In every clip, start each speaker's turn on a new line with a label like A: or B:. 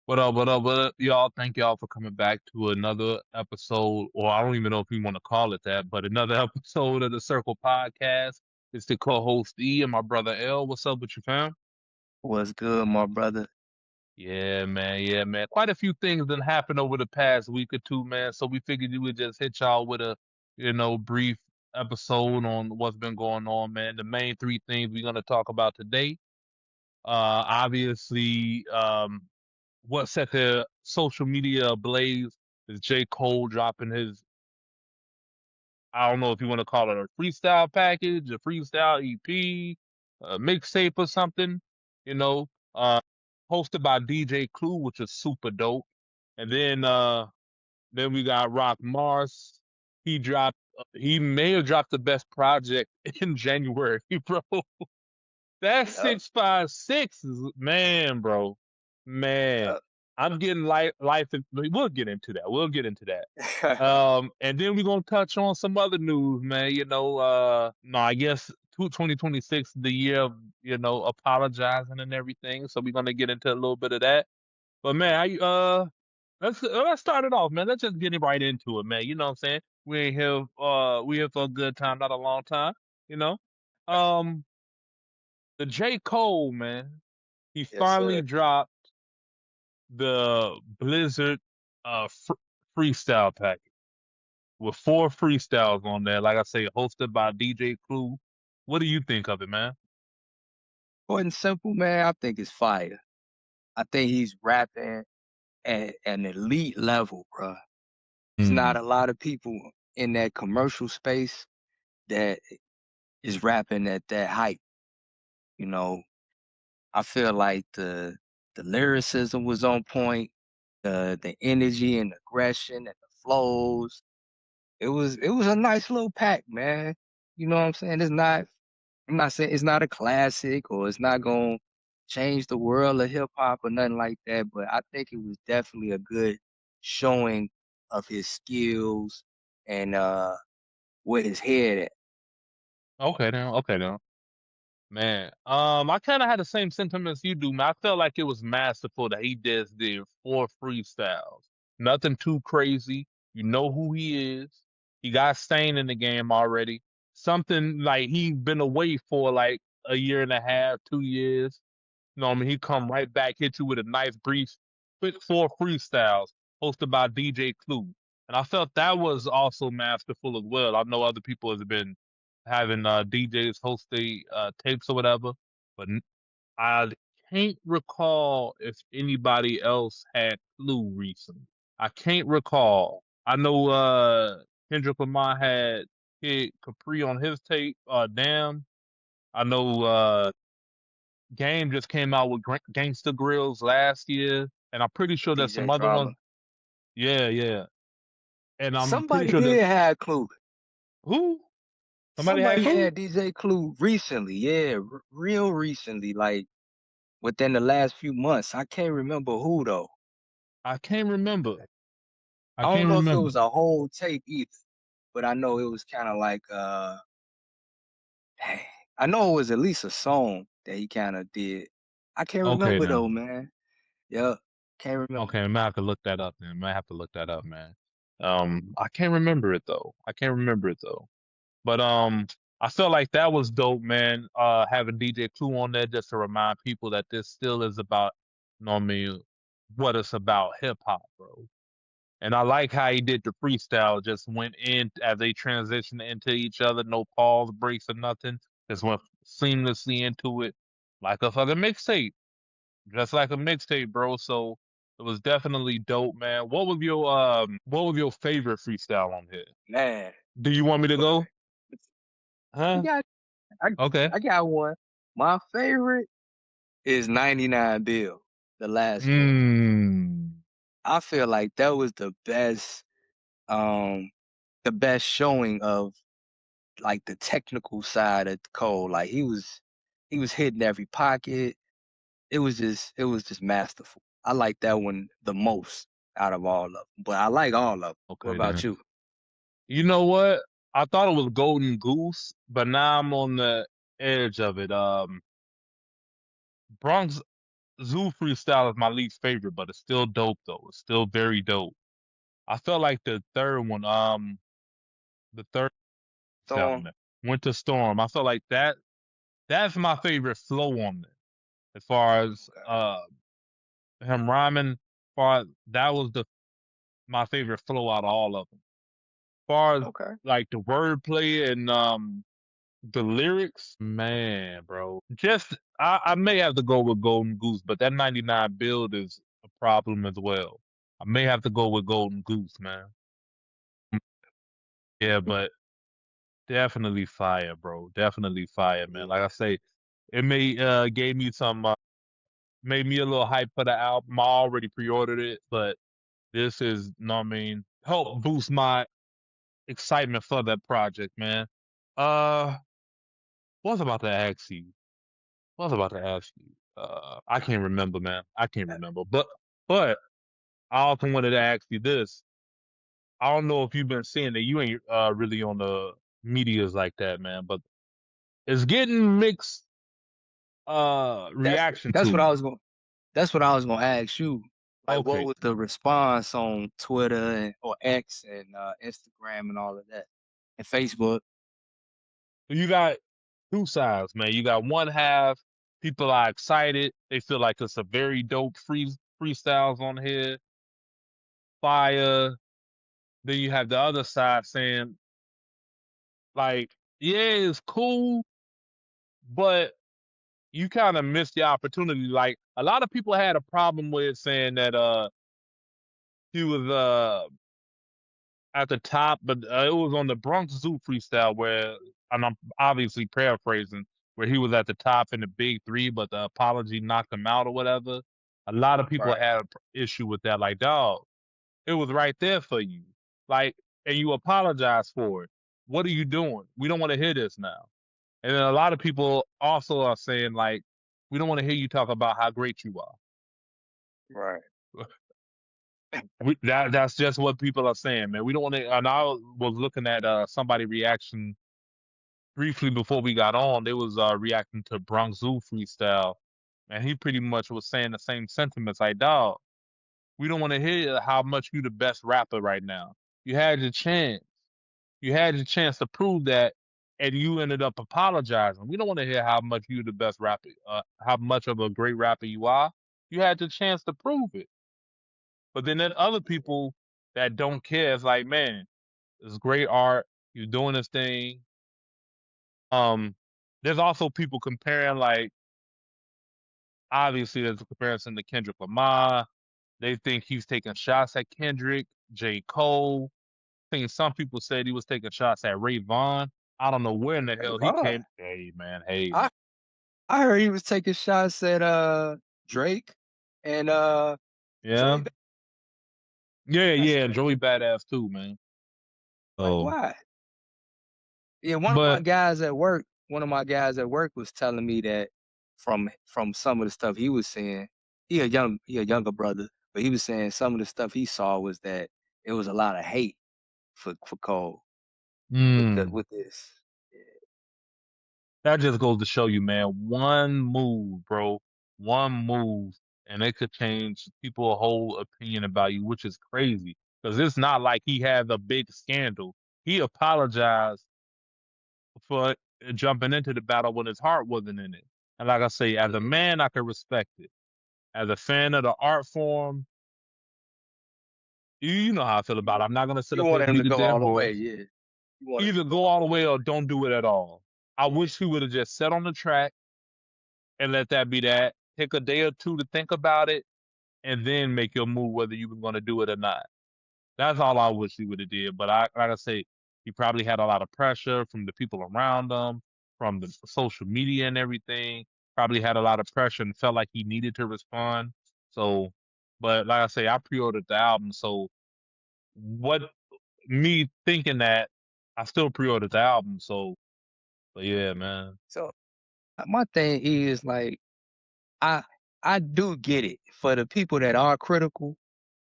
A: What up, what up, what up, y'all? Thank y'all for coming back to another episode, or I don't even know if we want to call it that, but another episode of the Circle Podcast. It's the co-host E and my brother L. What's up with you, fam?
B: What's good, my brother?
A: Yeah, man, yeah, man. Quite a few things that happened over the past week or two, man. So we figured we would just hit y'all with a, brief episode on what's been going on, man. The main three things we're gonna talk about today. Obviously, what set the social media ablaze is J.Cole dropping his, I don't know if you want to call it a freestyle package, a freestyle EP, a mixtape or something, you know, uh, hosted by DJ Clue, which is super dope. And then we got Roc Mars. He may have dropped the best project in January, bro. That
B: Yep.
A: 656 is man, bro. Man.
B: Yep.
A: I'm getting life. We'll get into that. We'll get into that. And then we're gonna touch on some other news, man. No, I guess 2026, the year of, apologizing and everything. So we're gonna get into a little bit of that. But man, let's start it off, man. Let's just get right into it, man. You know what I'm saying? We here for a good time, not a long time, you know. Um the J. Cole, man, he
B: Yes,
A: finally
B: sir.
A: dropped the Blizzard freestyle package with four freestyles on there. Like I say, hosted by DJ Clue. What do you think of it, man?
B: Short and simple, man. I think it's fire. I think he's rapping at an elite level, bro. There's not
A: Mm.
B: a lot of people in that commercial space that is rapping at that height. You know, I feel like the lyricism was on point, the energy and aggression and the flows. It was a nice little pack, man. You know what I'm saying? I'm not saying it's not a classic or it's not gonna change the world of hip hop or nothing like that, but I think it was definitely a good showing of his skills and where his head at.
A: Okay, then. Okay, then. Man, I kind of had the same sentiments you do, man. I felt like it was masterful that he just did four freestyles. Nothing too crazy. You know who he is. He got staying in the game already. Something like he been away for like a year and a half, 2 years. You know what I mean? He come right back, hit you with a nice brief, quick four freestyles hosted by DJ Clue. And I felt that was also masterful as well. I know other people have been having DJs host the tapes or whatever, but I can't recall if anybody else had Clue recently. I can't recall. I know Kendrick Lamar had hit Capri on his tape. Damn. I know Game just came out with Gangsta Grills last year, and I'm pretty sure there's some
B: DJ
A: other
B: Drama.
A: ones. Yeah, yeah, and I'm pretty
B: Somebody
A: sure that
B: did have Clue.
A: who somebody had
B: Somebody
A: Clue.
B: had DJ Clue recently, yeah, real recently, like within the last few months. I can't remember who though.
A: I can't remember. I
B: I don't
A: can't
B: know if it
A: remember.
B: was a whole tape either, but I know it was kind of like I know it was at least a song that he kind of did. I can't
A: Okay
B: remember
A: then.
B: though, man. Yep, can't remember.
A: Okay, I might have to look that up then. I might have to look that up, man. I can't remember it though. I can't remember it though. But I felt like that was dope, man. Having DJ Clue on there just to remind people that this still is about, you know what I mean, what it's about, hip hop, bro. And I like how he did the freestyle, just went in as they transitioned into each other, no pause, breaks, or nothing. Just went seamlessly into it like a fucking mixtape. Just like a mixtape, bro. So it was definitely dope, man. What was your favorite freestyle on here?
B: Man,
A: Do you want me to go?
B: I
A: Huh?
B: got I
A: Okay.
B: I got one. My favorite is 99 Bill, the last one.
A: Mmm.
B: I feel like that was um the best showing of like the technical side of Cole. Like he was hitting every pocket. It was just masterful. I like that one the most out of all of them. But I like all of them. What
A: Okay
B: about
A: then.
B: you?
A: You know what? I thought it was Golden Goose, but now I'm on the edge of it. Bronx Zoo freestyle is my least favorite, but it's still dope though. It's still very dope. I felt like the third freestyle
B: So
A: on there, Winter Storm. I felt like that's my favorite flow on there. As far as him rhyming, far that was the my favorite flow out of all of them. As far as
B: okay,
A: like the wordplay and the lyrics, man, bro. Just I may have to go with Golden Goose, but that 99 build is a problem as well. I may have to go with Golden Goose, man. Yeah, but definitely fire, bro. Definitely fire, man.
B: yeah,
A: Like I say, it gave me some made me a little hype for the album. I already pre-ordered it, but this is, know what I mean, help boost my excitement for that project, man. Uh, what was I about to ask you? What was I about to ask you? I can't remember, man. I can't remember. But I also wanted to ask you this. I don't know if you've been seeing it. You ain't really on the medias like that, man. But it's getting mixed
B: that's
A: reaction
B: that's what
A: to
B: I
A: it.
B: was going. That's what I was gonna ask you. Like, what
A: Okay,
B: was the response on Twitter and or X and Instagram and all of that, and Facebook?
A: you got two sides, man. You got one half, people are excited. They feel like it's a very dope freestyles on here, fire. Then you have the other side saying, like, yeah, it's cool, but you kind of missed the opportunity. Like a lot of people had a problem with saying that he was at the top, but it was on the Bronx Zoo freestyle where, and I'm obviously paraphrasing, where he was at the top in the big three, but the apology knocked him out or whatever. A lot of people
B: Right,
A: had an issue with that. Like, dog, it was right there for you. Like, and you apologize for it. What are you doing? We don't want to hear this now. And then a lot of people also are saying like, we don't want to hear you talk about how great you are.
B: right,
A: That's just what people are saying, man. We don't want to. And I was looking at somebody reaction briefly before we got on. They was reacting to Bronx Zoo freestyle, and he pretty much was saying the same sentiments. Like, dog, we don't want to hear how much you the best rapper right now. You had your chance. You had your chance to prove that, and you ended up apologizing. We don't want to hear how much you the best rapper, how much of a great rapper you are. You had your chance to prove it. But then there other people that don't care. It's like, man, it's great art. You're doing this thing. Um, there's also people comparing, like, obviously there's a comparison to Kendrick Lamar. They think he's taking shots at Kendrick, J.Cole. I think some people said he was taking shots at Ray Vaughn. I don't know where in the hell he
B: Ravon.
A: came. Hey man, hey
B: I
A: man.
B: I heard he was taking shots at Drake and Joey.
A: Yeah, yeah,
B: That's
A: yeah. And
B: crazy.
A: Joey Badass too, man.
B: Like,
A: Oh,
B: why? Yeah,
A: but
B: one of my guys at work was telling me that from some of the stuff he was seeing, he a younger brother, but he was saying some of the stuff he saw was that it was a lot of hate for Cole
A: mm,
B: with this.
A: that just goes to show you, man. One move, bro. One move, and it could change people's whole opinion about you, which is crazy. Because it's not like he had a big scandal. He apologized for jumping into the battle when his heart wasn't in it. And like I say, as a
B: Yeah,
A: man, I can respect it. As a fan of the art form, you know how I feel about it.
B: you
A: I'm not gonna sit
B: you
A: up here
B: wanted
A: and
B: him to
A: beat a
B: go
A: dead
B: all the way,
A: horse.
B: yeah. You wanted him
A: Either
B: to go
A: go
B: all
A: all
B: the
A: the
B: way.
A: way or don't do it at all. I wish he would have just sat on the track and let that be that. Take a day or two to think about it, and then make your move whether you were gonna do it or not. That's all I wish he would have did. But like I say, he probably had a lot of pressure from the people around him, from the social media and everything. Probably had a lot of pressure and felt like he needed to respond. So, but like I say, I pre-ordered the album. So, what me thinking that I still pre-ordered the album. So, but yeah, man.
B: So my thing is like I I do get it. For the people that are critical,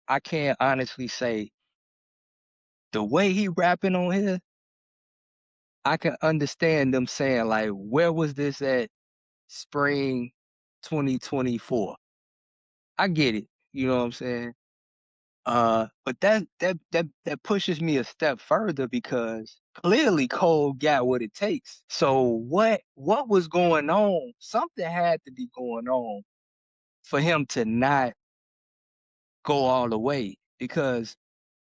B: I can't honestly say the way he rapping on here, I can understand them saying like, where was this at spring 2024? I get it. You know what I'm saying? But that pushes me a step further because clearly Cole got what it takes. So what was going on? Something had to be going on for him to not go all the way. Because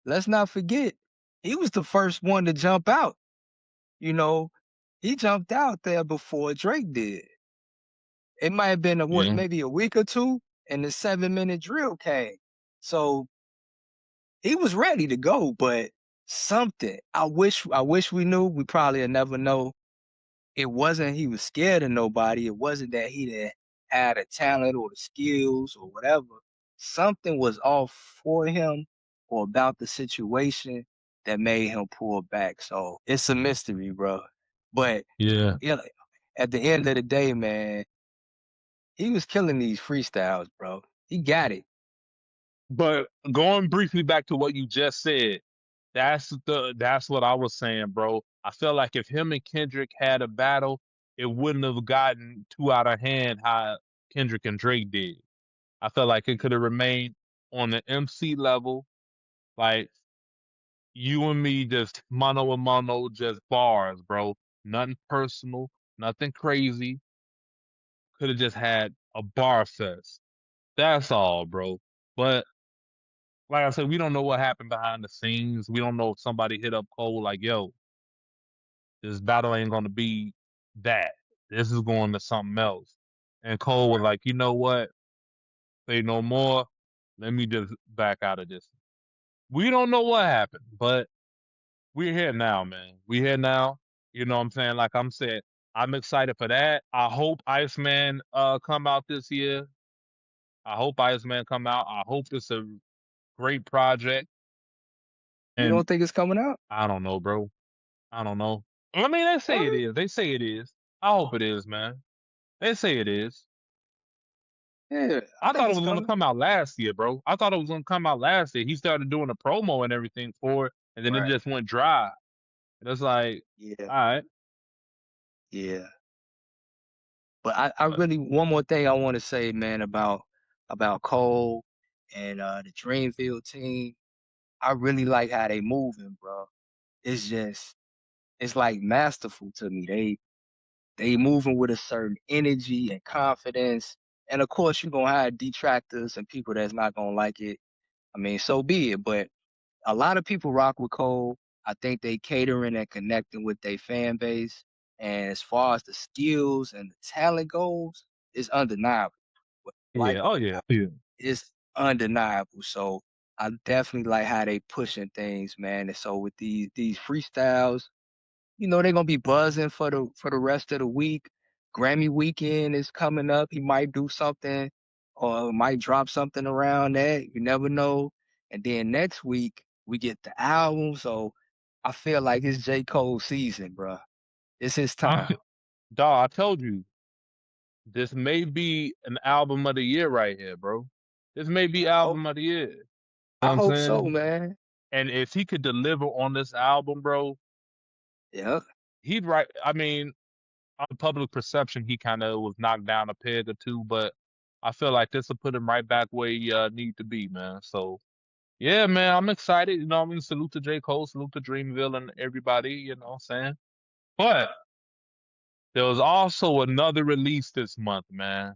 B: let's not forget, he was the first one to jump out. You know, he jumped out there before Drake did. It might have been
A: Yeah.
B: maybe a week or two, and the 7 minute drill came. So he was ready to go, but something. I wish we knew. We probably would never know. It wasn't he was scared of nobody. It wasn't that he didn't had a talent or the skills or whatever. Something was off for him or about the situation that made him pull back. So it's a mystery, bro. But
A: Yeah.
B: yeah, at the end of the day, man, he was killing these freestyles, bro. He got it.
A: But going briefly back to what you just said, that's what I was saying, bro. I felt like if him and Kendrick had a battle, it wouldn't have gotten too out of hand how Kendrick and Drake did. I felt like it could have remained on the MC level, like you and me, just mano a mano, just bars, bro. Nothing personal, nothing crazy. Could have just had a bar fest. That's all, bro. But like I said, we don't know what happened behind the scenes. We don't know if somebody hit up Cole like, yo, this battle ain't gonna be that. This is going to something else. And Cole was
B: Right.
A: like, you know what? Say no more. Let me just back out of this. We don't know what happened, but we're here now, man. We're here now. You know what I'm saying? Like I'm saying, I'm excited for that. I hope Iceman come out this year. I hope Iceman come out. I hope it's a great project.
B: You
A: And
B: don't think it's coming out?
A: I don't know, bro. I don't know. I mean, they say it
B: What?
A: is. They say it is. I hope it is, man. They say it is.
B: Yeah, I
A: I
B: think
A: thought it
B: it's
A: was gonna
B: coming.
A: come out last year, bro. I thought it was gonna come out last year. He started doing a promo and everything for it, and then it
B: Right.
A: just went dry. And it's like,
B: Yeah.
A: all right,
B: Yeah. But I
A: but
B: really one more thing I want to say, man, about Cole and the Dreamville team. I really like how they moving, bro. It's just it's like masterful to me. They moving with a certain energy and confidence. And of course you're gonna have detractors and people that's not gonna like it. I mean, so be it. But a lot of people rock with Cole. I think they catering and connecting with their fan base. And as far as the skills and the talent goes, it's undeniable. Like
A: yeah, oh yeah, yeah.
B: it's undeniable. So I definitely like how they pushing things, man. And so with these freestyles, they're gonna be buzzing for the rest of the week. Grammy weekend is coming up. He might do something or might drop something around that. You never know. And then next week we get the album. So I feel like it's J. Cole season, bro. It's his time.
A: Dawg, I told you this may be an album of the year right here, bro. This may be
B: I hope
A: album of the year. You know what
B: I
A: I'm
B: hope so,
A: saying?
B: man.
A: And if he could deliver on this album, bro,
B: Yeah.
A: he'd write. I mean, on public perception, he kind of was knocked down a peg or two, but I feel like this will put him right back where he need to be, man. So yeah, man, I'm excited. You know, what I mean, salute to J. Cole, salute to Dreamville and everybody. You know what I'm saying? But there was also another release this month, man.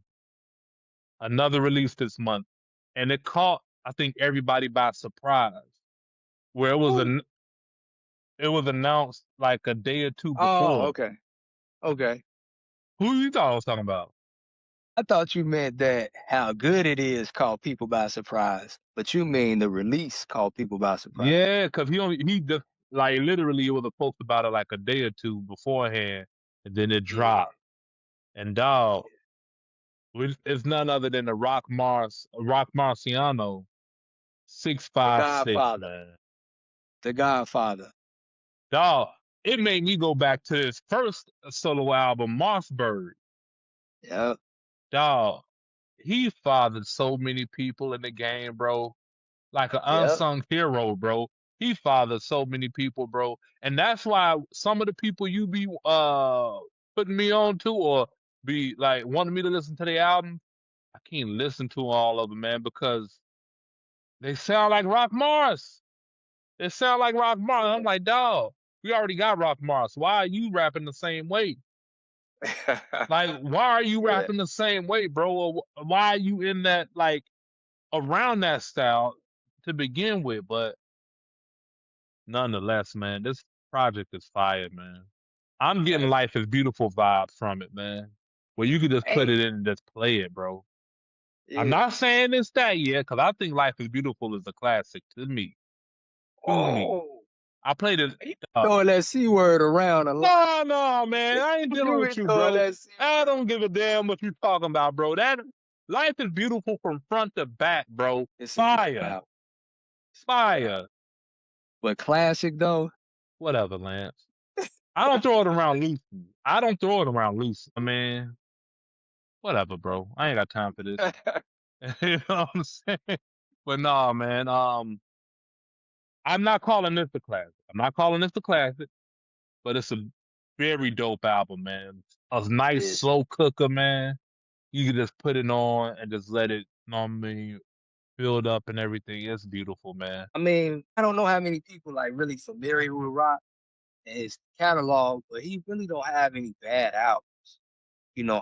A: Another release this month, and it caught I think everybody by surprise. Where
B: Oh,
A: it was announced like a day or two
B: oh,
A: before.
B: okay. Okay.
A: Who you thought I was talking about?
B: I thought you meant that how good it is caught people by surprise, but you mean the release caught people by surprise.
A: Yeah, because he just like literally it was a post about it like a day or two beforehand, and then it
B: Yeah,
A: dropped. And dog,
B: yeah.
A: it's none other than the Roc Marciano six
B: The
A: five six
B: Godfather.
A: man.
B: The Godfather.
A: Dog, it made me go back to his first solo album, Mossberg.
B: Yep,
A: Dog, he fathered so many people in the game, bro. Like an
B: yep.
A: unsung hero, bro. He fathered so many people, bro. And that's why some of the people you be putting me on to or be like wanting me to listen to the album, I can't listen to all of them, man, because they sound like Rock Mars. They sound like Rock Mars. I'm like, dog, we already got Rock Mars. Why are you rapping the same way? Like, why are you
B: Yeah.
A: rapping the same way, bro? Or why are you in that, like, around that style to begin with? But nonetheless, man, this project is fire, man. I'm getting
B: That's
A: Life is Beautiful vibes from it, man. Where you could just put
B: hey,
A: it in and just play it, bro. I'm
B: yeah.
A: not saying it's that yet, because I think Life is Beautiful is a classic to me. To me.
B: Oh,
A: I played it.
B: you
A: Uh,
B: throwing that C word around a lot.
A: no, no, man. I ain't dealing
B: You
A: with
B: be
A: you,
B: throwing
A: bro.
B: that C
A: I
B: word.
A: don't give a damn what you talking about, bro. That Life is Beautiful from front to back, bro.
B: It's a dope
A: Fire.
B: album. It's a dope album.
A: Fire.
B: But classic though.
A: Whatever, Lance. I don't throw it around loosely. I don't throw it around loose. I mean, whatever, bro. I ain't got time for this. You know what I'm saying? But nah, man. I'm not calling this a classic. I'm not calling this a classic, but it's a very dope album, man. A nice
B: Yeah.
A: slow cooker, man. You can just put it on and just let it, you know what I mean, build up and everything. It's beautiful, man.
B: I mean, I don't know how many people like really familiar with Rock and his catalog, but he really don't have any bad albums.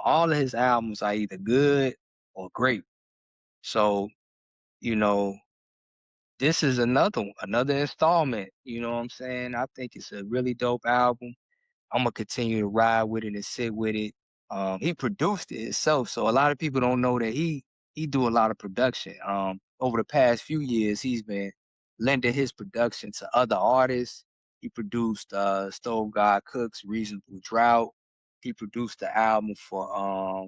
B: All of his albums are either good or great. So, you know, this is another installment. You know what I'm saying? I think it's a really dope album. I'm gonna continue to ride with it and sit with it. He produced it himself, so a lot of people don't know that he do a lot of production. Over the past few years, he's been lending his production to other artists. He produced Stove God Cook's Reasonable Drought. He produced the album for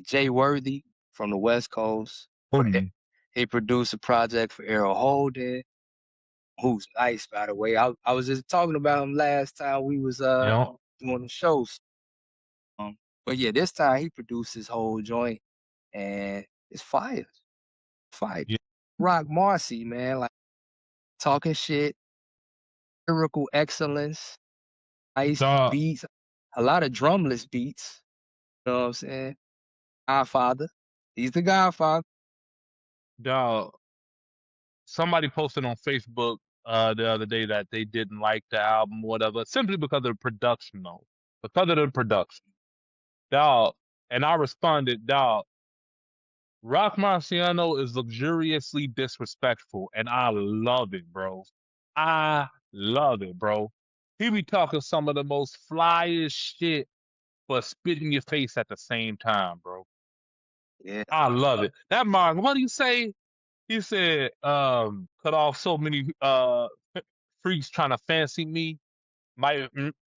B: Jay Worthy from the West Coast.
A: Mm.
B: He produced a project for Errol Holden, who's nice by the way. I was just talking about him last time we was
A: Yeah.
B: doing the shows. But yeah, this time he produced his whole joint and it's fire. Fire.
A: Yeah.
B: Rock Marcy, man, like talking shit, lyrical excellence, nice
A: Dog,
B: beats, a lot of drumless beats. You know what I'm saying? Godfather. He's the Godfather.
A: dog. Somebody posted on Facebook the other day that they didn't like the album, whatever, simply because of the production, though. Because of the production. Dog. And I responded, dog, Rock Marciano is luxuriously disrespectful, and I love it, bro. I love it, bro. He be talking some of the most flyest shit, but spit in your face at the same time, bro.
B: Yeah,
A: I love it. That Mark, what do you say? He said, cut off so many freaks trying to fancy me, might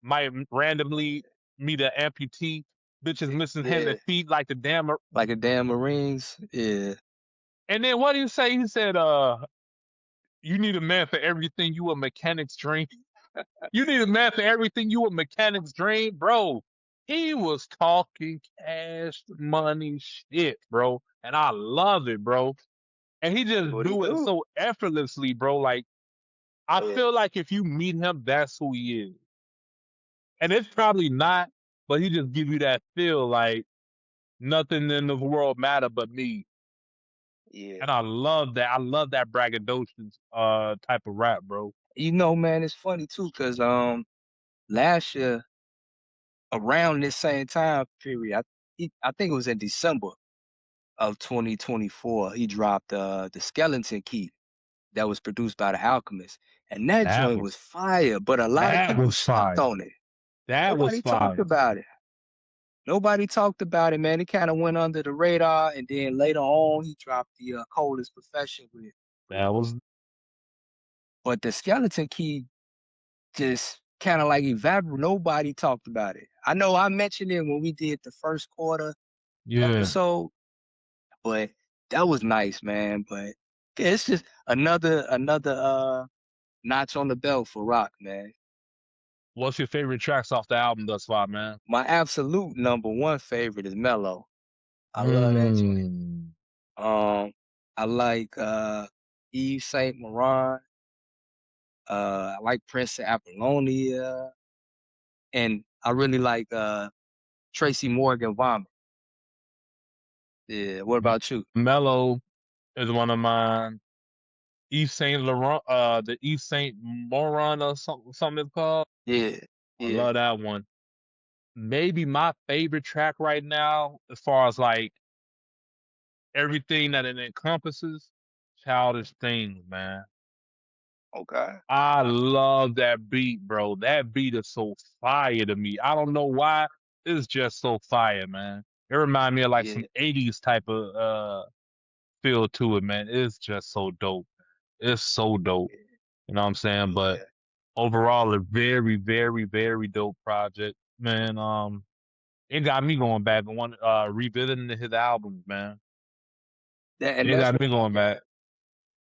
A: might randomly meet an amputee, bitches missing hand
B: yeah.
A: and feet like the damn.
B: Like a damn Marines. Yeah,
A: And then what do you say? He said, you need a man for everything you a mechanic's dream. You need a man for everything you a mechanic's dream, bro. He was talking cash money shit, bro. And I love it, bro. And he
B: that's
A: just
B: what he
A: do it
B: do.
A: so effortlessly, bro. Like I
B: Yeah,
A: feel like if you meet him, that's who he is. And it's probably not, but he just give you that feel like nothing in the world matter but me.
B: yeah.
A: And I love that. I love that braggadocious type of rap, bro.
B: Man, it's funny too, cause last year around this same time period, I think it was in December of 2024, he dropped the Skeleton Key that was produced by the Alchemist. And that
A: That
B: joint
A: was
B: was fire, but a lot of
A: that
B: people
A: was
B: slept
A: fire.
B: on it.
A: That was
B: Nobody talked
A: fire.
B: about it. Nobody talked about it, man. It kind of went under the radar, and then later on, he dropped the Coldest Profession with
A: That was
B: but the Skeleton Key just kind of like evaporated. Nobody talked about it. I know I mentioned it when we did the first quarter
A: yeah.
B: episode, but that was nice, man. But yeah, it's just another notch on the belt for Rock, man.
A: What's your favorite tracks off the album thus far, man?
B: My absolute number one favorite is Mellow. I love that joint.
A: Mm.
B: I like Eve Saint Laurent. I like Prince of Apollonia, and I really like Tracy Morgan Vomit. Yeah. What about you?
A: Mellow is one of mine. East Saint Laurent, the East Saint Moron or something it's called.
B: Yeah.
A: I
B: Yeah.
A: love that one. Maybe my favorite track right now, as far as like everything that it encompasses, Childish Things, man.
B: Okay.
A: I love that beat, bro. That beat is so fire to me. I don't know why. It's just so fire, man. It reminds me of like
B: Yeah.
A: some 80s type of feel to it, man. It's just so dope. It's so dope. You know what I'm saying? But
B: Yeah.
A: overall, a very, very, very dope project, man. It got me going back and one revisiting his albums, man.
B: And
A: It
B: that's
A: got
B: what
A: me going back.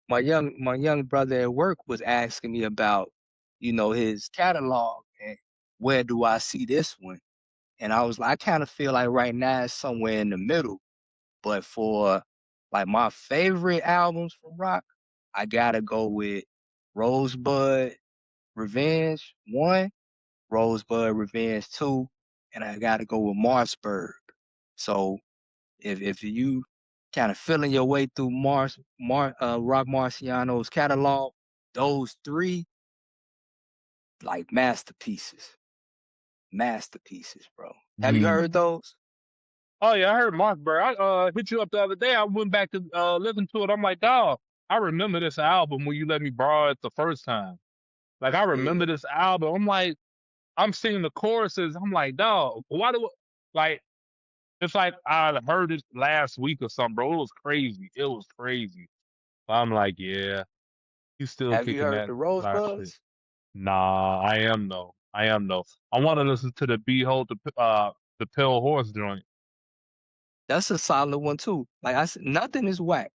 B: my young brother at work was asking me about, his catalog and where do I see this one? And I was like, I kind of feel like right now it's somewhere in the middle. But for like my favorite albums from rock, I gotta go with Rosebud Revenge 1, Rosebud Revenge 2, and I gotta go with Marsburg. So if you kind of feeling your way through Rock Marciano's catalog, those three like masterpieces, bro. Have you heard
A: Mm.
B: those?
A: Oh yeah, I heard Mossberg. I hit you up the other day. I went back to listen to it. I'm like, dog, I remember this album when you let me borrow it the first time. Like I
B: Yeah.
A: remember this album. I'm like, I'm singing the choruses. I'm like, dog, why do like it's like I heard it last week or something, bro. It was crazy. It was crazy. I'm like, yeah, he's still
B: Have you
A: kicking
B: heard
A: that
B: the
A: last shit.
B: Rosebuds?
A: Nah, I am no. I am no. I want to listen to the Behold the Pale Horse joint.
B: That's a solid one too. Like I said, nothing is whack,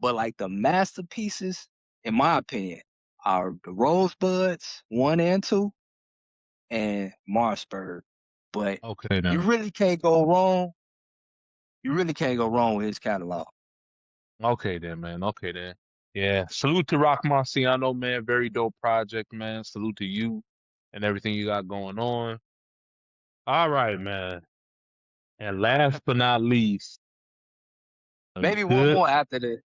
B: but like the masterpieces, in my opinion, are the Rosebuds 1 and 2 and Marsburg. But
A: Okay
B: you
A: then.
B: really can't go wrong. You really can't go wrong with his catalog.
A: Okay then, man. Okay then. Yeah. Salute to Roc Marciano, man. Very dope project, man. Salute to you and everything you got going on. All right, man. And last but not least, a
B: Maybe one
A: good
B: more after this.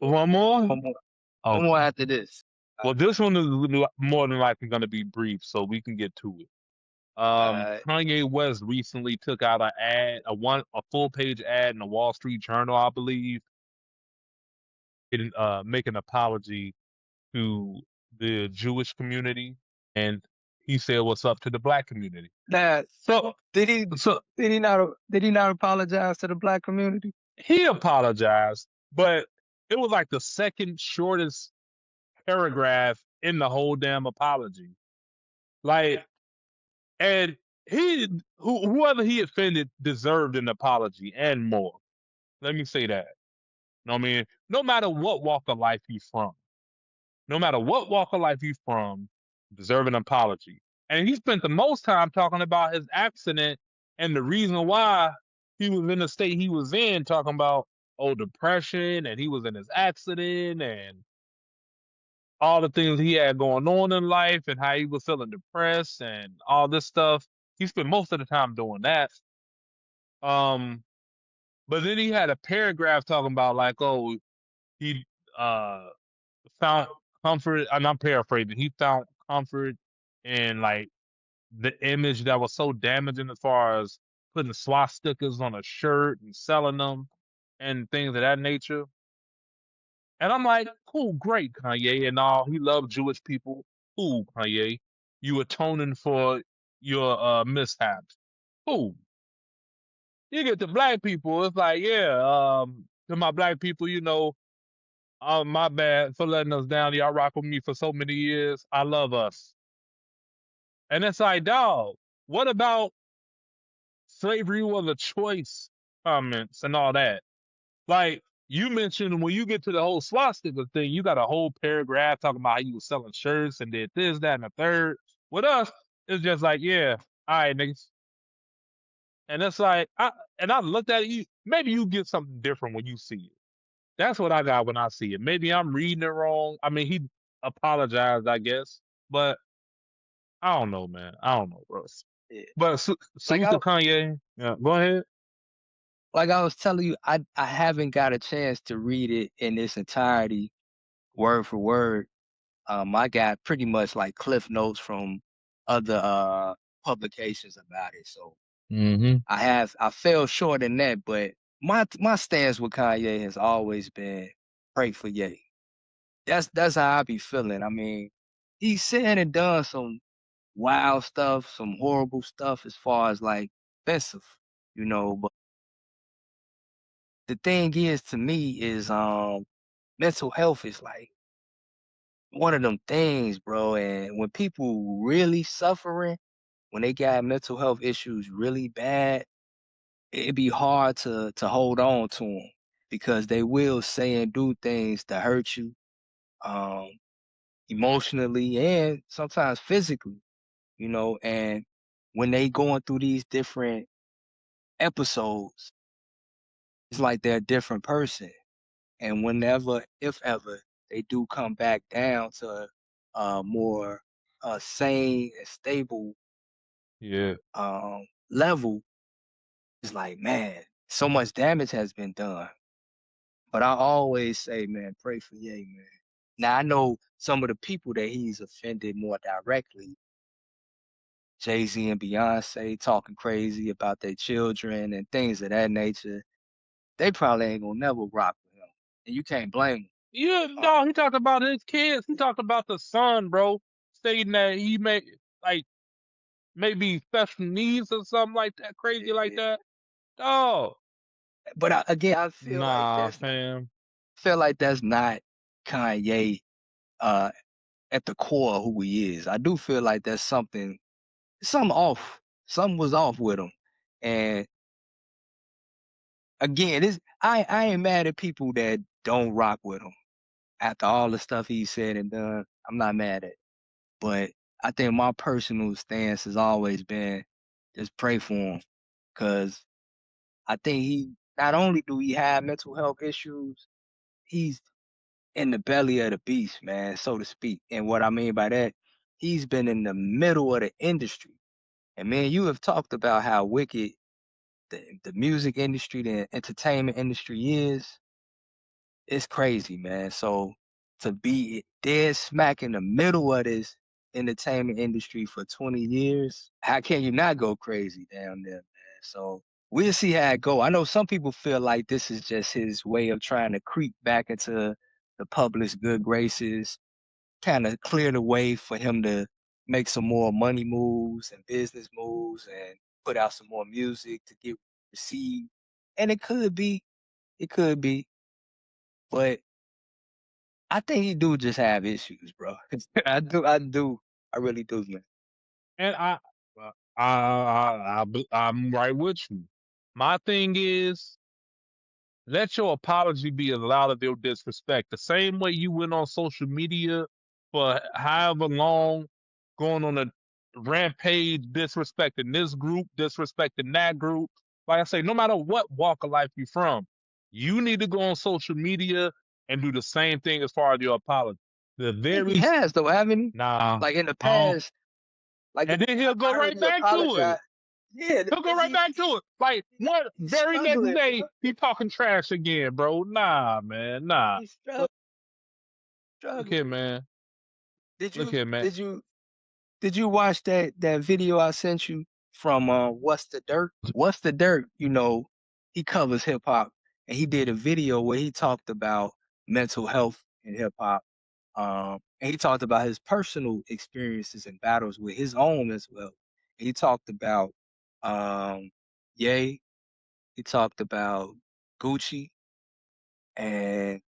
A: one more.
B: One more, one more
A: Okay.
B: after this.
A: Well, this one is more than likely going to be brief, so we can get to it.
B: Uh,
A: Kanye West recently took out a full page ad in the Wall Street Journal, I believe, make an apology to the Jewish community, and he said what's up to the black community.
B: that
A: So,
B: did he
A: so
B: did he not apologize to the black community?
A: he apologized, but it was like the second shortest paragraph in the whole damn apology. Like, and whoever he offended deserved an apology and more. Let me say that. You know what I mean? No matter what walk of life he's from, no matter what walk of life he's from, deserve an apology. And he spent the most time talking about his accident and the reason why he was in the state he was in, talking about depression and he was in his accident and all the things he had going on in life and how he was feeling depressed and all this stuff. He spent most of the time doing that. Um, but then he had a paragraph talking about like, oh, he uh found comfort. And I'm paraphrasing. He found comfort in like the image that was so damaging as far as putting swastikas on a shirt and selling them and things of that nature. And I'm like, cool, great, Kanye, and all. He loved Jewish people. Cool, Kanye. You atoning for your mishaps. Cool. You get to black people, it's like, yeah, to my black people, my bad for letting us down. Y'all rock with me for so many years. I love us. And it's like, dog, what about slavery was a choice comments and all that? Like, you mentioned when you get to the whole swastika thing, you got a whole paragraph talking about how you was selling shirts and did this, that, and the third. With us, it's just like, yeah, all right, niggas. And it's like, I looked at it, maybe you get something different when you see it. That's what I got when I see it. Maybe I'm reading it wrong. I mean, he apologized, I guess, but I don't know, man. I don't know, bro.
B: Yeah.
A: But
B: Like
A: salute to Kanye. Yeah, go ahead.
B: like I was telling you, I haven't got a chance to read it in its entirety, word for word. I got pretty much like cliff notes from other publications about it. So
A: Hmm.
B: I fell short in that, but my stance with Kanye has always been pray for Ye. That's how I be feeling. I mean, he's said and done some wild stuff, some horrible stuff as far as like offensive, but the thing is to me is mental health is like one of them things, bro. And when people really suffering, when they got mental health issues really bad, it'd be hard to hold on to them because they will say and do things to hurt you, um, emotionally and sometimes physically, and when they going through these different episodes, it's like they're a different person. And whenever, if ever, they do come back down to a more sane and stable
A: Yeah.
B: level, it's like, man, so much damage has been done. But I always say, man, pray for Ye, man. Now I know some of the people that he's offended more directly, Jay-Z and Beyonce talking crazy about their children and things of that nature. They probably ain't gonna never rock with him. And you can't blame
A: Yeah,
B: them.
A: no, he talked about his kids. He talked about the son, bro, stating that he may like maybe special needs or something like that, crazy like
B: Yeah.
A: that. Oh,
B: But again, I
A: nah, fam.
B: feel like that's not Kanye uh at the core of who he is. I do feel like there's something off. Something was off with him. And again, I ain't mad at people that don't rock with him. After all the stuff he said and done, I'm not mad at it. But I think my personal stance has always been just pray for him. Cause I think he not only do he have mental health issues, he's in the belly of the beast, man, so to speak. And what I mean by that, he's been in the middle of the industry. And man, you have talked about how wicked the music industry, the entertainment industry is. It's crazy, man. So to be dead smack in the middle of this entertainment industry for 20 years, how can you not go crazy down there, man? So we'll see how it go. I know some people feel like this is just his way of trying to creep back into the public's good graces, kind of clear the way for him to make some more money moves and business moves and put out some more music to get received. And it could be, but I think he do just have issues, bro. I really do, man.
A: And I'm right with you. My thing is, let your apology be as loud as your disrespect. The same way you went on social media for however long, going on a rampage, disrespecting this group, disrespecting that group. Like I say, no matter what walk of life you're from, you need to go on social media and do the same thing as far as your apology. The
B: I think he
A: very
B: has though, haven't he?
A: nah,
B: Like in the
A: um,
B: past, like
A: and then he'll
B: I
A: go
B: heard
A: right
B: he
A: back to it.
B: apologize. Yeah,
A: He'll go
B: because
A: right back to it. Like one
B: he's
A: very next
B: struggling, bro.
A: day, he talking trash again, bro. Nah, man, nah.
B: He's
A: Look here,
B: struggling.
A: man.
B: Did
A: Look
B: you
A: here, man.
B: did you did you watch that video I sent you from What's the Dirt? What's the Dirt? He covers hip hop and he did a video where he talked about mental health in hip hop. And he talked about his personal experiences and battles with his own as well. He talked about um Ye, he talked about Gucci, and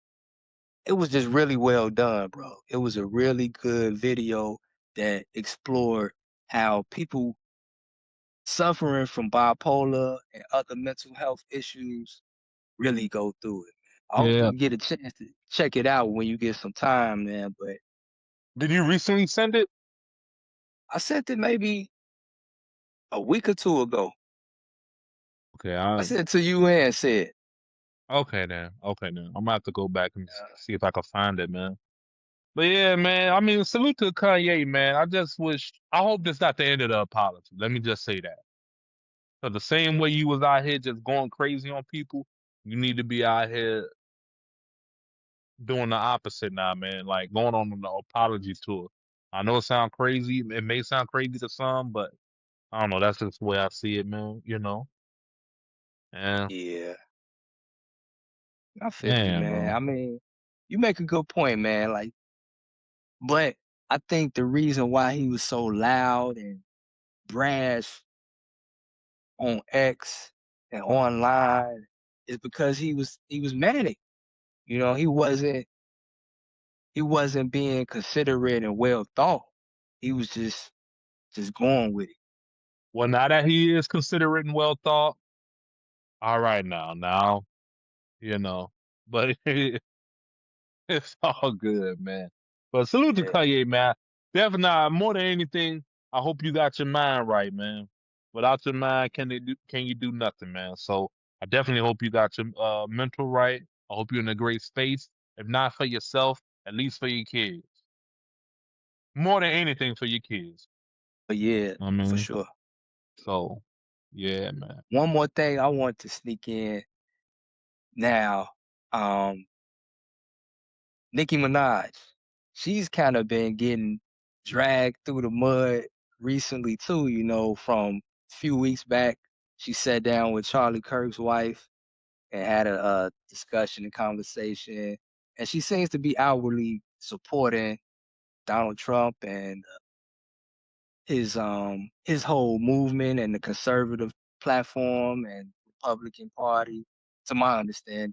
B: it was just really well done, bro. It was a really good video that explored how people suffering from bipolar and other mental health issues really go through it. I hope
A: Yeah.
B: you get a chance to check it out when you get some time, man. But
A: Did you recently send it?
B: I sent it maybe a week or two ago.
A: Okay,
B: I sent it to you and said,
A: okay then. Okay then. I'm gonna have to go back and see if I can find it, man. But yeah, man. I mean, salute to Kanye, man. I just wish. I hope this not the end of the apology. Let me just say that. So the same way you was out here just going crazy on people, you need to be out here doing the opposite now, man. Like going on an apology tour. I know it sounds crazy. It may sound crazy to some, but I don't know. That's just the way I see it, man. And
B: Yeah, I feel you,
A: man,
B: man.
A: bro.
B: I mean, you make a good point, man. Like, but I think the reason why he was so loud and brash on X and online is because he was manic. You know, he wasn't being considerate and well thought. He was just going with it.
A: Well, now that he is considerate and well thought, all right now, you know. But it's all good, man. But salute to
B: Yeah.
A: Kanye, man. Definitely, more than anything, I hope you got your mind right, man. Without your mind, can you do nothing, man? So I definitely hope you got your mental right. I hope you're in a great space. If not for yourself, at least for your kids. More than anything for your kids.
B: But yeah,
A: I
B: for
A: mean,
B: sure.
A: so yeah, man.
B: One more thing I want to sneak in now. Um, Nicki Minaj. She's kind of been getting dragged through the mud recently too, from a few weeks back. She sat down with Charlie Kirk's wife and had a discussion and conversation. And she seems to be outwardly supporting Donald Trump and his whole movement and the conservative platform and Republican Party, to my understanding.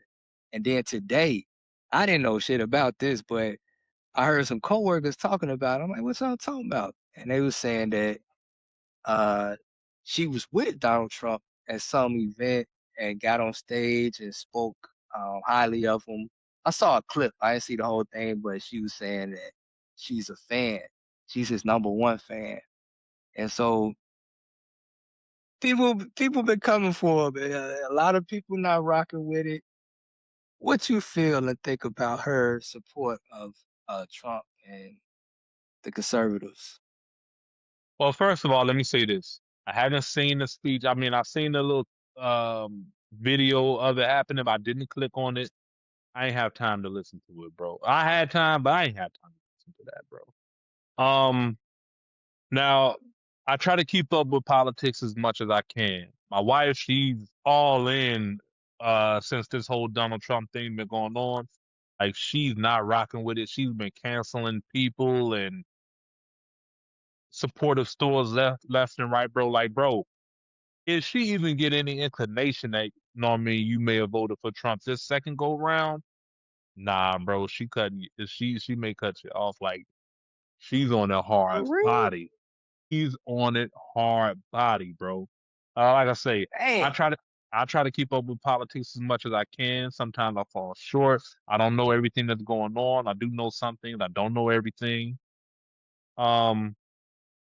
B: And then today, I didn't know shit about this, but I heard some coworkers talking about it. I'm like, "What's y'all talking about?" And they was saying that uh she was with Donald Trump at some event and got on stage and spoke highly of him. I saw a clip. I didn't see the whole thing, but she was saying that she's a fan. She's his number one fan. And so people been coming for him. A lot of people not rocking with it. What you feel and think about her support of Trump and the conservatives?
A: Well, first of all, let me say this. I haven't seen the speech. I mean, I've seen the little video of it happening, but I didn't click on it. I ain't have time to listen to it, bro. I had time, but I ain't had time to listen to that, bro. Now I try to keep up with politics as much as I can. My wife, she's all in since this whole Donald Trump thing been going on. Like she's not rocking with it. She's been canceling people and supportive stores left and right, bro. Like, bro, if she even get any inclination that, I mean, you may have voted for Trump this second go round, nah, bro, she may cut you off. Like she's on a
B: For
A: hard
B: real?
A: body. He's on it hard body, bro. Like I say, I
B: Damn.
A: try to I try to keep up with politics as much as I can. Sometimes I fall short. I don't know everything that's going on. I do know some things. I don't know everything. Um,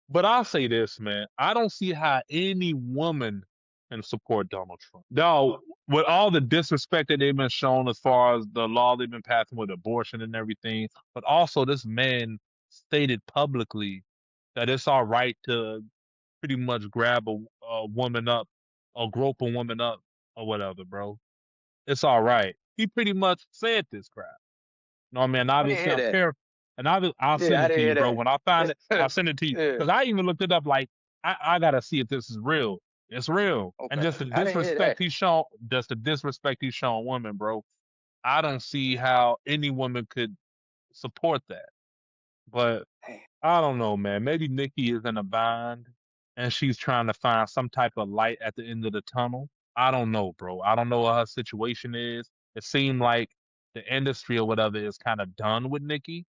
A: but I'll say this, man. I don't see how any woman can support Donald Trump. No, with all the disrespect that they've been shown as far as the law they've been passing with abortion and everything, but also this man stated publicly that it's all right to pretty much grab a woman up or grope a woman up or whatever, bro. It's all right. He pretty much said this crap. No, man.
B: I didn't
A: Obviously,
B: hear
A: I'm
B: that.
A: fair, and I'll
B: Yeah,
A: send
B: I
A: it to you,
B: didn't
A: bro.
B: hear
A: When I find it,
B: that.
A: I'll send it to you
B: Yeah.
A: because I even looked it up. Like, I gotta see if this is real. It's real, and
B: Okay. I didn't hear that.
A: just the disrespect he's shown women, bro. I don't see how any woman could support that. But
B: Damn.
A: I don't know, man. Maybe Nikki is in a bind and she's trying to find some type of light at the end of the tunnel. I don't know, bro. I don't know what her situation is. It seemed like the industry or whatever is kind of done with Nikki,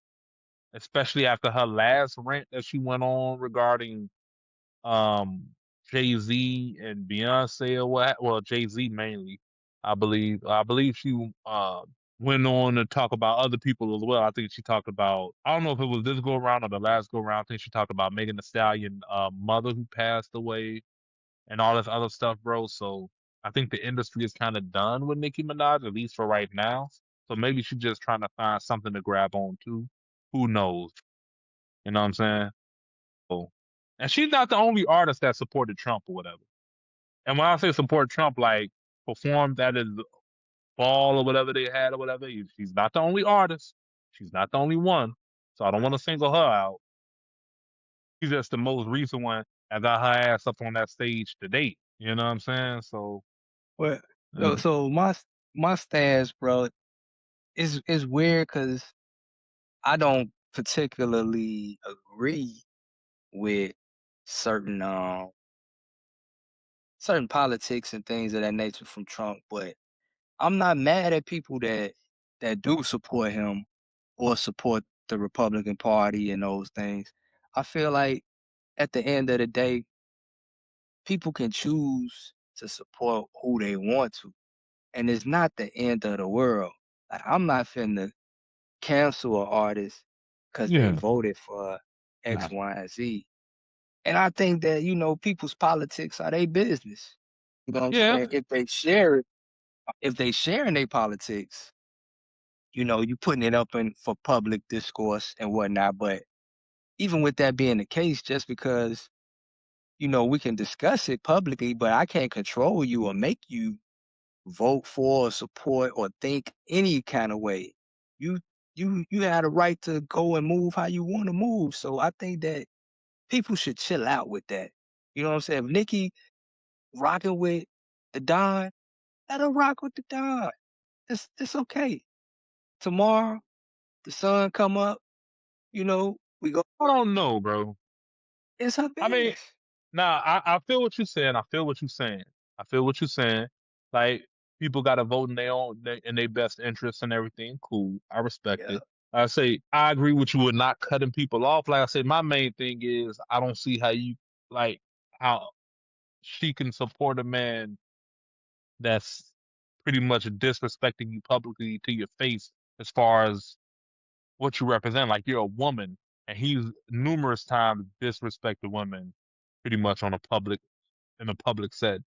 A: especially after her last rant that she went on regarding um Jay-Z and Beyonce or what, well, Jay-Z mainly, I believe. I believe she went on to talk about other people as well. I think she talked about, I don't know if it was this go around or the last go around. I think she talked about Megan Thee Stallion mother who passed away and all this other stuff, bro. So I think the industry is kind of done with Nicki Minaj, at least for right now. So maybe she's just trying to find something to grab on to. Who knows? You know what I'm saying? So, and she's not the only artist that supported Trump or whatever. And when I say support Trump, like performed at his ball or whatever they had or whatever, she's not the only artist. She's not the only one. So I don't want to single her out. She's just the most recent one that got her ass up on that stage to date. You know what I'm saying? So,
B: Well, so
A: uh,
B: so my stance, bro, is weird because I don't particularly agree with certain certain politics and things of that nature from Trump, but I'm not mad at people that do support him or support the Republican Party and those things. I feel like at the end of the day, people can choose to support who they want to, and it's not the end of the world. Like I'm not finna cancel an artist because they
A: yeah,
B: voted for X,
A: nah.
B: Y, and Z. And I think that, people's politics are their business. You know what I'm
A: Yeah,
B: saying? If they sharing their politics, you putting it up in for public discourse and whatnot. But even with that being the case, just because, we can discuss it publicly, but I can't control you or make you vote for or support or think any kind of way. You you had a right to go and move how you want to move. So I think that people should chill out with that. You know what I'm saying? If Nicki rocking with the Don, let her rock with the Don. It's okay. Tomorrow, the sun come up, we go.
A: I don't know, bro.
B: It's her
A: I mean,
B: business.
A: nah, I feel what you're saying. I feel what you're saying. I feel what you're saying. Like people got to vote in their own in their best interest and everything. Cool, I respect
B: Yeah.
A: it. I say I agree with you with not cutting people off. Like I said, my main thing is I don't see how you like how she can support a man that's pretty much disrespecting you publicly to your face as far as what you represent. Like you're a woman, and he's numerous times disrespected women pretty much on a public in a public set.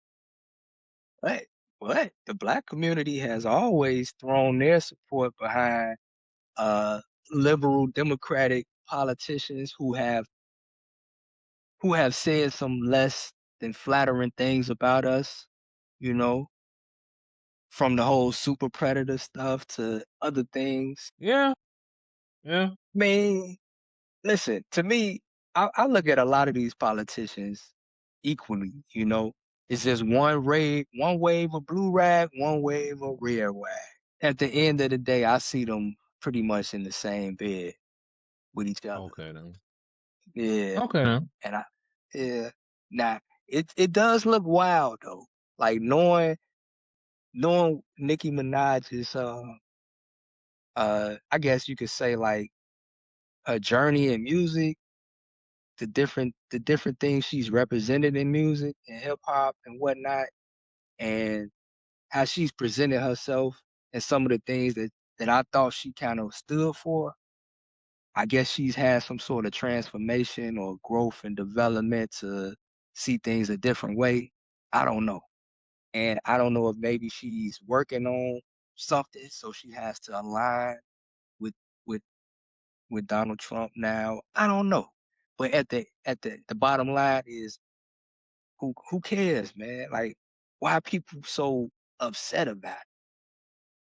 B: But the black community has always thrown their support behind uh liberal democratic politicians who have said some less than flattering things about us, you know, from the whole super predator stuff to other things.
A: Yeah, yeah,
B: Man, listen, to me, I look at a lot of these politicians equally, It's just one wave of blue rag, one wave of red rag. At the end of the day, I see them pretty much in the same bed with each other.
A: okay then.
B: Yeah.
A: Okay then.
B: And yeah. Now it does look wild though. Like knowing Nicki Minaj's I guess you could say like her journey in music, the different things she's represented in music and hip hop and whatnot, and how she's presented herself and some of the things that I thought she kind of stood for. I guess she's had some sort of transformation or growth and development to see things a different way. I don't know. And I don't know if maybe she's working on something, so she has to align with with with Donald Trump now. I don't know. But at the bottom line is who cares, man? Like why are people so upset about it?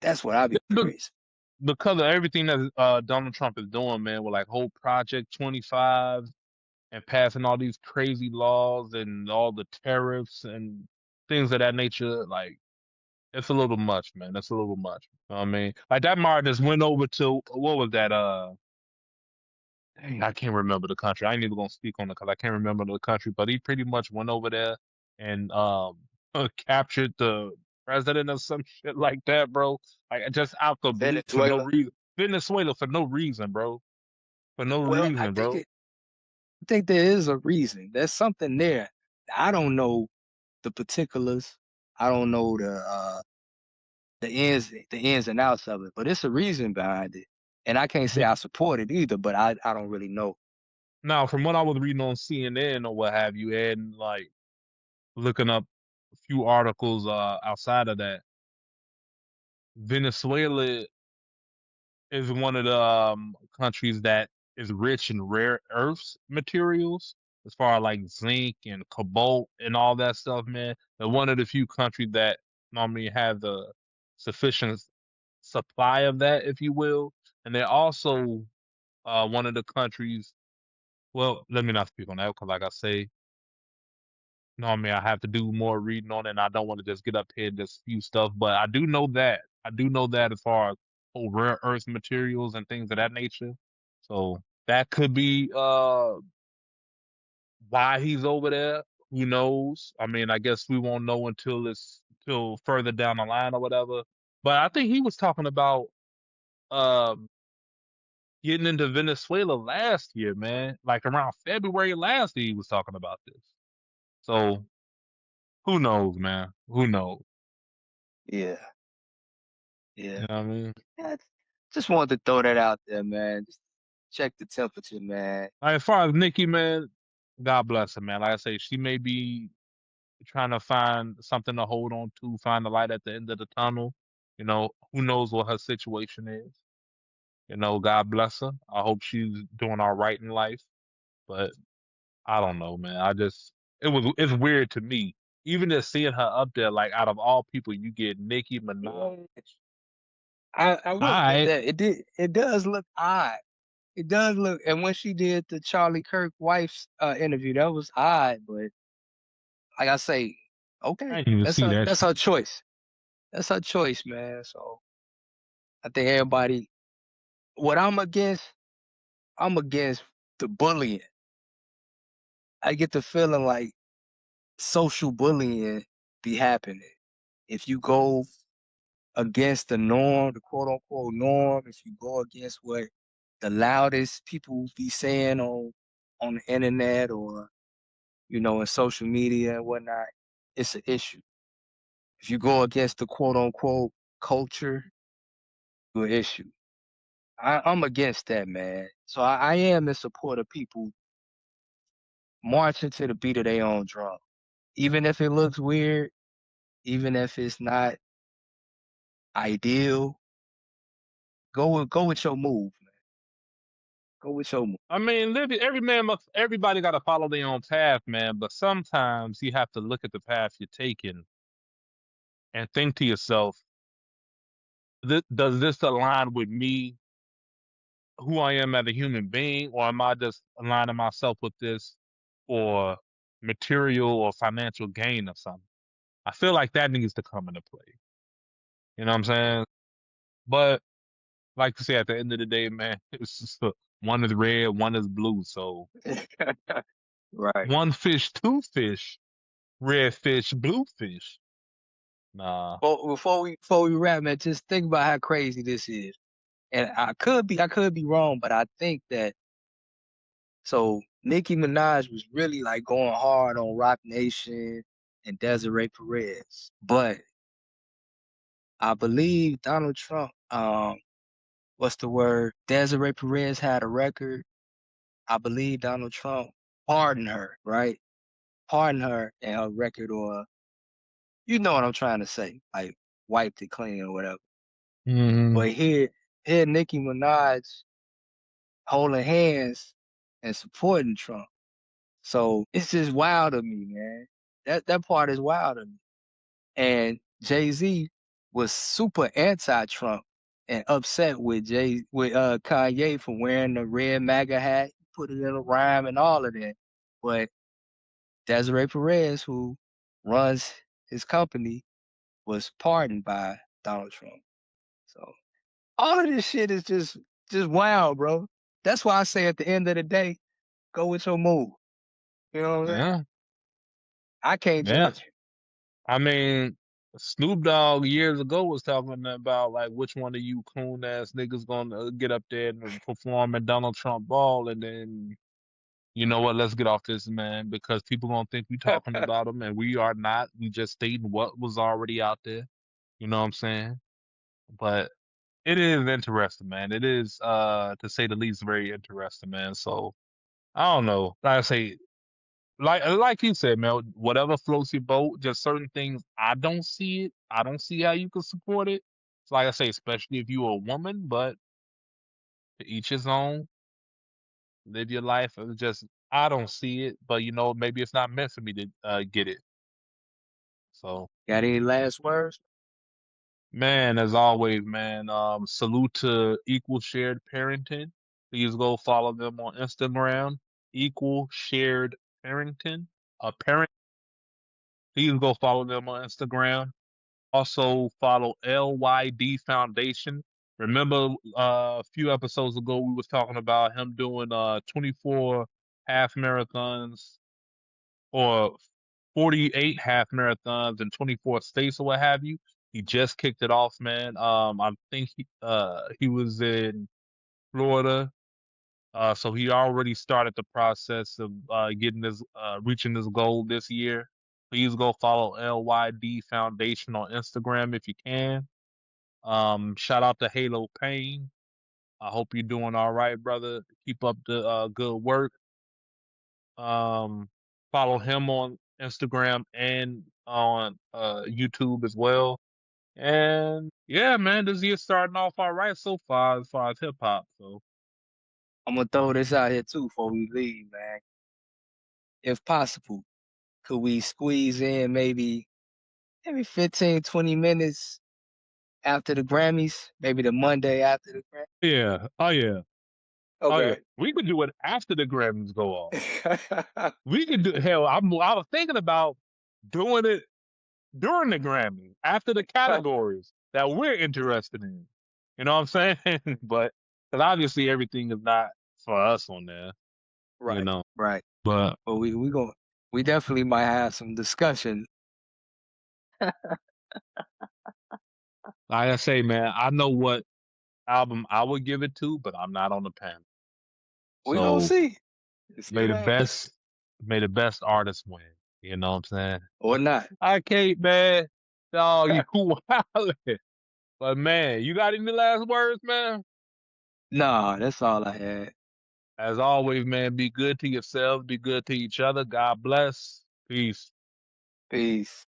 B: That's what I'd be
A: But
B: curious.
A: because of everything that Donald Trump is doing, man, with like whole Project 25 and passing all these crazy laws and all the tariffs and things of that nature, like it's a little much, man. That's a little much. You know what I mean, like that Martin just went over to what was that? Dang, I can't remember the country. I ain't even gonna speak on it because I can't remember the country. But he pretty much went over there and captured the president or some shit like that, bro. Like just out the blue for no
B: Venezuela.
A: reason. Venezuela for no reason, bro. For no
B: Well, I
A: reason,
B: think
A: bro.
B: it I think there is a reason. There's something there. I don't know the particulars. I don't know the ins and outs of it, but it's a reason behind it. And I can't say
A: Yeah.
B: I support it either, but I don't really know.
A: Now, from what I was reading on CNN or what have you, and like looking up a few articles outside of that, Venezuela is one of the countries that is rich in rare earths materials, as far as like zinc and cobalt and all that stuff, man. They're one of the few countries that normally have the sufficient supply of that, if you will. And they're also one of the countries. Well, let me not speak on that because, like I say, normally I have to do more reading on it, and I don't want to just get up here and just spew stuff. But I do know that. I do know that as far as rare earth materials and things of that nature. So that could be why he's over there. Who knows? I mean, I guess we won't know until it's till further down the line or whatever. But I think he was talking about um getting into Venezuela last year, man. Like around February last year, he was talking about this. So who knows, man? Who knows?
B: Yeah, yeah.
A: You know what I mean?
B: Yeah, just wanted to throw that out there, man. Just check the temperature, man.
A: Like, as far as Nicki, man, God bless her, man. Like I say, she may be trying to find something to hold on to, find the light at the end of the tunnel. You know, who knows what her situation is? You know, God bless her. I hope she's doing all right in life. But I don't know, man. It's weird to me. Even just seeing her up there, like out of all people, you get Nicki Minaj.
B: Yeah. I will give
A: I
B: that. It does look odd. It does look, and when she did the Charlie Kirk wife's interview, that was odd, but like I say,
A: I
B: okay,
A: didn't even see that
B: that's
A: shit.
B: her choice. That's her choice, man. So I think everybody, what I'm against the bullying. I get the feeling like social bullying be happening. If you go against the norm, the quote unquote norm, if you go against what the loudest people be saying on the internet or in social media and whatnot, it's an issue. If you go against the quote unquote culture, it's an issue. I'm against that, man. So I am in support of people marching to the beat of their own drum. Even if it looks weird, even if it's not ideal, go with your move, man. Go with your move.
A: I mean, everybody got to follow their own path, man. But sometimes you have to look at the path you're taking and think to yourself, does this align with me, who I am as a human being, or am I just aligning myself with this for material or financial gain or something? I feel like that needs to come into play. You know what I'm saying? But like you say, at the end of the day, man, it's just one is red, one is blue. So
B: Right.
A: one fish, two fish, red fish, blue fish. Nah.
B: Well, before we wrap, man, just think about how crazy this is. And I could be wrong, but I think that so Nicki Minaj was really like going hard on Roc Nation and Desiree Perez. But I believe Donald Trump, what's the word? Desiree Perez had a record. I believe Donald Trump pardoned her, right? Pardoned her and her record, or you know what I'm trying to say, like wiped it clean or whatever.
A: Hmm.
B: But here Nicki Minaj holding hands and supporting Trump. So it's just wild to me, man. That part is wild to me. And Jay-Z was super anti-Trump and upset with Kanye for wearing the red MAGA hat, put it in a rhyme and all of that. But Desiree Perez, who runs his company, was pardoned by Donald Trump. So all of this shit is just wild, bro. That's why I say at the end of the day, go with your move. You know what I'm saying?
A: Yeah.
B: I can't
A: Yeah.
B: judge
A: I mean, Snoop Dogg years ago was talking about like which one of you coon ass niggas gonna get up there and perform at Donald Trump ball, and then you know what? Let's get off this, man, because people gonna think we
B: you.
A: talking about them, and we are not. We just stating what was already out there. You know what I'm saying? But it is interesting, man. It is, to say the least, very interesting, man. So I don't know. Like I say, like you said, man, whatever floats your boat. Just certain things, I don't see it. I don't see how you can support it. So like I say, especially if you're a woman, but to each his own. Live your life. It's just I don't see it, but maybe it's not meant for me to get it. So,
B: Got any last words?
A: man, as always, man, salute to Equal Shared Parenting. Please go follow them on Instagram, Equal Shared Parenting. Parent. Please go follow them on Instagram. Also follow LYD Foundation. Remember, a few episodes ago we was talking about him doing 24 half marathons or 48 half marathons in 24 states or what have you. He just kicked it off, man. I think he was in Florida. So he already started the process of getting this reaching this goal this year. Please go follow LYD Foundation on Instagram if you can. Shout out to Halo Pain. I hope you're doing all right, brother. Keep up the good work. Um, Follow him on Instagram and on YouTube as well. And yeah, man, this year's starting off all right so far as hip hop. So
B: I'm gonna throw this out here too before we leave, man. If possible, could we squeeze in maybe 15, 20 minutes after the Grammys? Maybe the Monday after the Grammys?
A: yeah, oh yeah, oh yeah.
B: Okay.
A: We could do it after the Grammys go off. We could do hell. I was thinking about doing it during the Grammys after the categories that we're interested in. You know what I'm saying? But because obviously everything is not for us on there, you
B: Right,
A: know.
B: right.
A: But
B: But we definitely might have some discussion.
A: like I say, man, I know what album I would give it to, but I'm not on the panel.
B: We gonna
A: So
B: see. See
A: may
B: what
A: the
B: happens.
A: best, may the best artist win. You know what I'm saying?
B: Or not.
A: I can't, man. Dog, you wildin'. But man, you got any last words, man?
B: Nah, that's all I had.
A: As always, man, be good to yourselves, be good to each other. God bless. Peace.
B: Peace.